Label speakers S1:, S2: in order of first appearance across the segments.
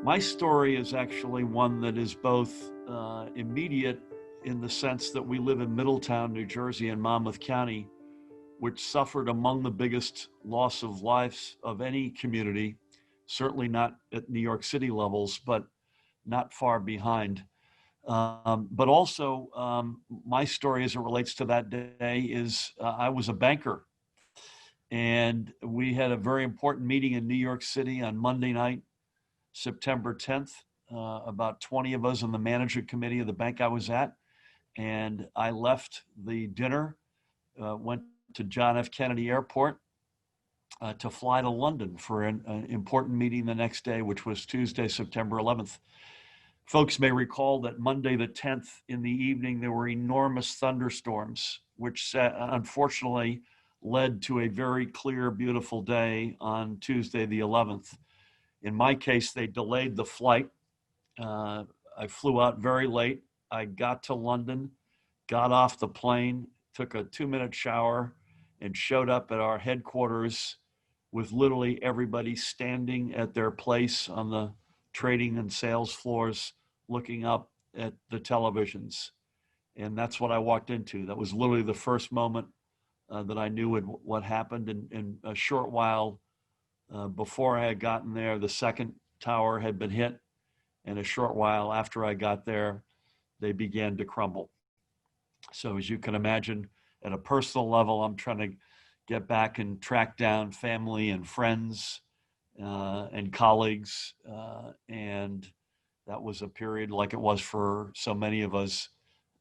S1: My story is actually one that is both immediate in the sense that we live in Middletown, New Jersey, in Monmouth County, which suffered among the biggest loss of lives of any community, certainly not at New York City levels, but not far behind. But also, my story as it relates to that day is I was a banker. And we had a very important meeting in New York City on Monday night, September 10th, about 20 of us on the management committee of the bank I was at. And I left the dinner, went to John F. Kennedy Airport to fly to London for an important meeting the next day, which was Tuesday, September 11th. Folks may recall that Monday the 10th in the evening, there were enormous thunderstorms, which unfortunately led to a very clear, beautiful day on Tuesday the 11th. In my case, they delayed the flight. I flew out very late. I got to London, got off the plane, took a 2-minute shower, and showed up at our headquarters with literally everybody standing at their place on the trading and sales floors, looking up at the televisions. And that's what I walked into. That was literally the first moment that I knew what happened. And a short while before I had gotten there, the second tower had been hit. And a short while after I got there, they began to crumble. So as you can imagine, at a personal level, I'm trying to get back and track down family and friends and colleagues. And that was a period, like it was for so many of us,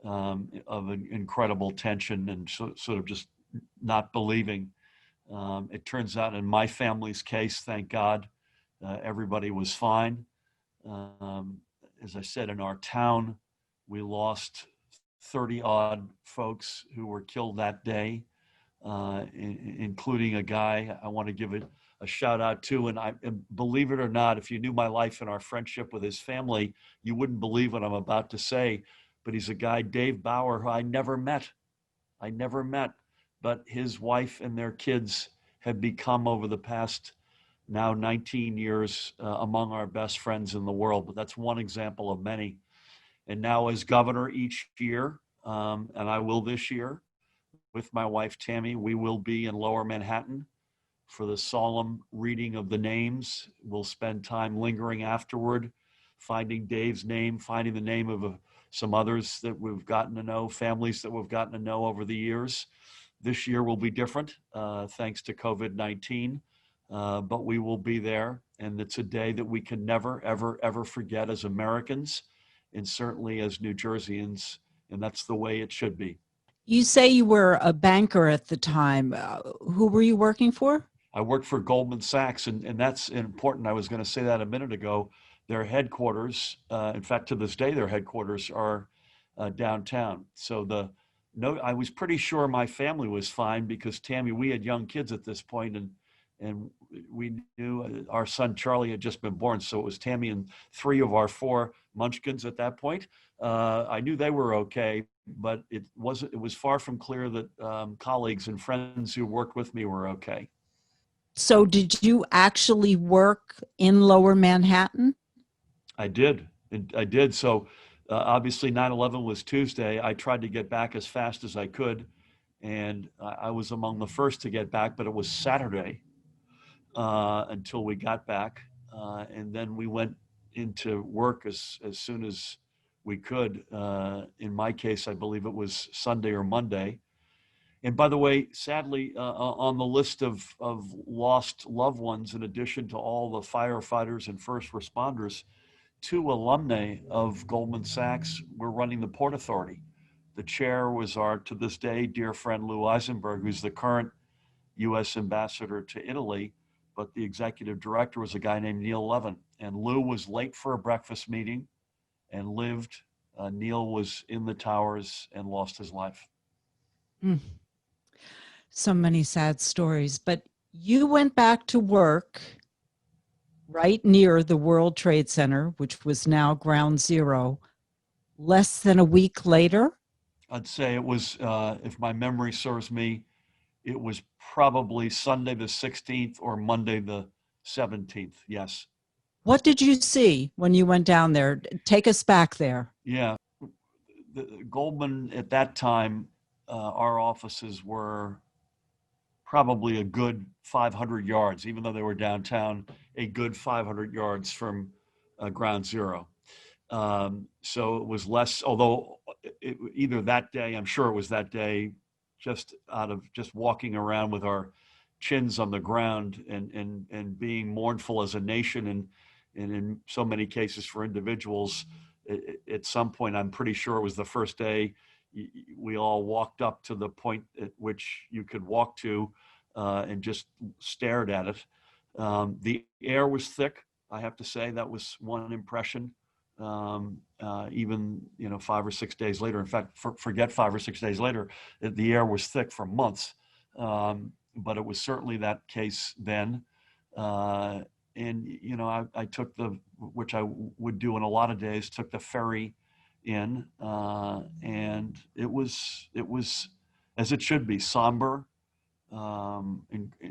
S1: of an incredible tension and sort of just not believing. It turns out in my family's case, thank God, everybody was fine. As I said, in our town, we lost 30 odd folks who were killed that day, including a guy I want to give a shout out to. And believe it or not, if you knew my life and our friendship with his family, you wouldn't believe what I'm about to say. But he's a guy, Dave Bauer, who I never met. But his wife and their kids have become, over the past now 19 years, among our best friends in the world. But that's one example of many. And now as governor each year, and I will this year, with my wife Tammy, we will be in Lower Manhattan for the solemn reading of the names. We'll spend time lingering afterward, finding Dave's name, finding the name of some others that we've gotten to know, families that we've gotten to know over the years. This year will be different, thanks to COVID-19, but we will be there. And it's a day that we can never, ever, ever forget as Americans, and certainly as New Jerseyans, and that's the way it should be.
S2: You say you were a banker at the time. Who were you working for?
S1: I worked for Goldman Sachs, and that's important. I was going to say that a minute ago. Their headquarters, in fact, to this day, their headquarters are downtown. So I was pretty sure my family was fine because Tammy, we had young kids at this point, and we knew our son Charlie had just been born. So it was Tammy and 3 of our 4 munchkins at that point. I knew they were okay, but it was far from clear that colleagues and friends who worked with me were okay.
S2: So did you actually work in Lower Manhattan?
S1: I did. So obviously 9/11 was Tuesday. I tried to get back as fast as I could, and I was among the first to get back, but it was Saturday until we got back. And then we went into work as soon as we could. In my case, I believe it was Sunday or Monday. And by the way, sadly, on the list of lost loved ones, in addition to all the firefighters and first responders, 2 alumni of Goldman Sachs were running the Port Authority. The chair was our, to this day, dear friend Lou Eisenberg, who's the current U.S. ambassador to Italy, but the executive director was a guy named Neil Levin. And Lou was late for a breakfast meeting and lived. Neil was in the towers and lost his life.
S2: So many sad stories, but you went back to work right near the World Trade Center, which was now Ground Zero, less than a week later?
S1: I'd say it was, if my memory serves me, it was probably Sunday the 16th or Monday the 17th, yes.
S2: What did you see when you went down there? Take us back there.
S1: Yeah, Goldman at that time, our offices were probably a good 500 yards, even though they were downtown, a good 500 yards from ground zero. So it was less, although either that day, I'm sure it was that day, just out of just walking around with our chins on the ground and being mournful as a nation and in so many cases for individuals. At some point, I'm pretty sure it was the first day we all walked up to the point at which you could walk to and just stared at it. The air was thick. I have to say that was one impression. Even 5 or 6 days later. In fact, forget 5 or 6 days later, the air was thick for months. But it was certainly that case then. And I took which I would do in a lot of days, took the ferry in, and it was as it should be, somber,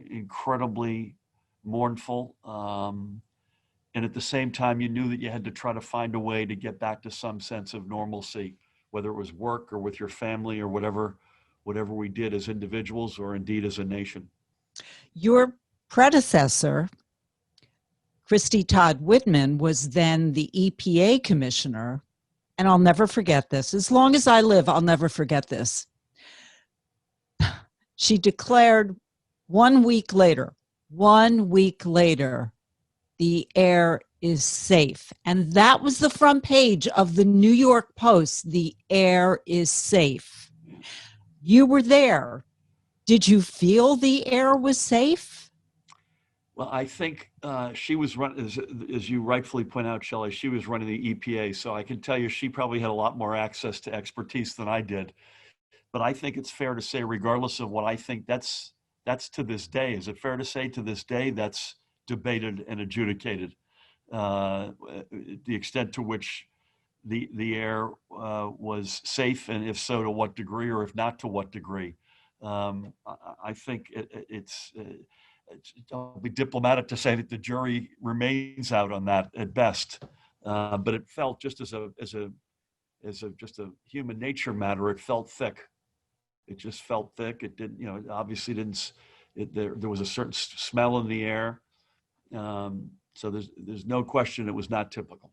S1: incredibly mournful. And at the same time, you knew that you had to try to find a way to get back to some sense of normalcy, whether it was work or with your family or whatever we did as individuals or indeed as a nation.
S2: Your predecessor, Christie Todd Whitman, was then the EPA commissioner. And I'll never forget this. As long as I live, I'll never forget this. She declared 1 week later, the air is safe. And that was the front page of the New York Post. The air is safe. You were there. Did you feel the air was safe?
S1: Well, I think she was running, as you rightfully point out, Shelley, she was running the EPA. So I can tell you she probably had a lot more access to expertise than I did. But I think it's fair to say, regardless of what I think, that's to this day. Is it fair to say to this day that's debated and adjudicated? The extent to which the air was safe, and if so, to what degree, or if not, to what degree. I think it's I'll be diplomatic to say that the jury remains out on that at best. But it felt just as a just a human nature matter, it felt thick. It just felt thick. It didn't, it obviously didn't. There was a certain smell in the air. So there's no question it was not typical.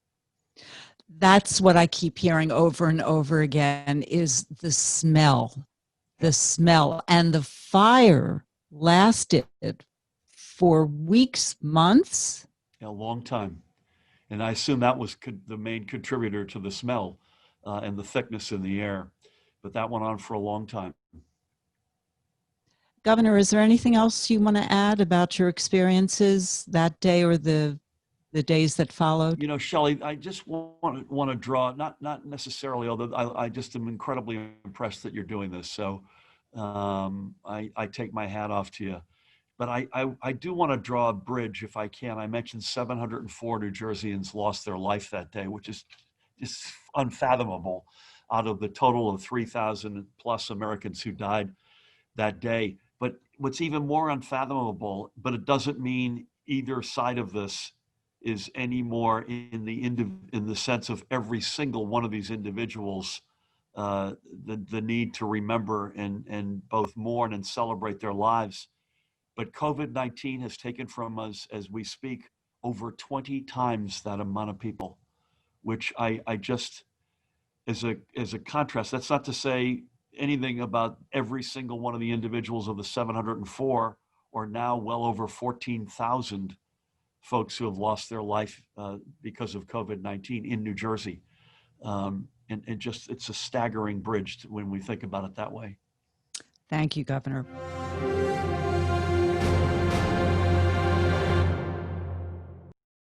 S2: That's what I keep hearing over and over again is the smell. The smell. And the fire lasted for weeks, months.
S1: A long time. And I assume that was the main contributor to the smell and the thickness in the air. But that went on for a long time.
S2: Governor, is there anything else you want to add about your experiences that day or the days that followed?
S1: Shelley, I just want to draw, not necessarily, although I just am incredibly impressed that you're doing this. So I take my hat off to you. But I do want to draw a bridge if I can. I mentioned 704 New Jerseyans lost their life that day, which is just unfathomable out of the total of 3,000 plus Americans who died that day. But what's even more unfathomable, but it doesn't mean either side of this is any more in the sense of every single one of these individuals, the need to remember and both mourn and celebrate their lives. But COVID-19 has taken from us, as we speak, over 20 times that amount of people, which I just, as a contrast, that's not to say anything about every single one of the individuals of the 704, or now well over 14,000 folks who have lost their life because of COVID-19 in New Jersey. And just, it's a staggering bridge when we think about it that way.
S2: Thank you, Governor.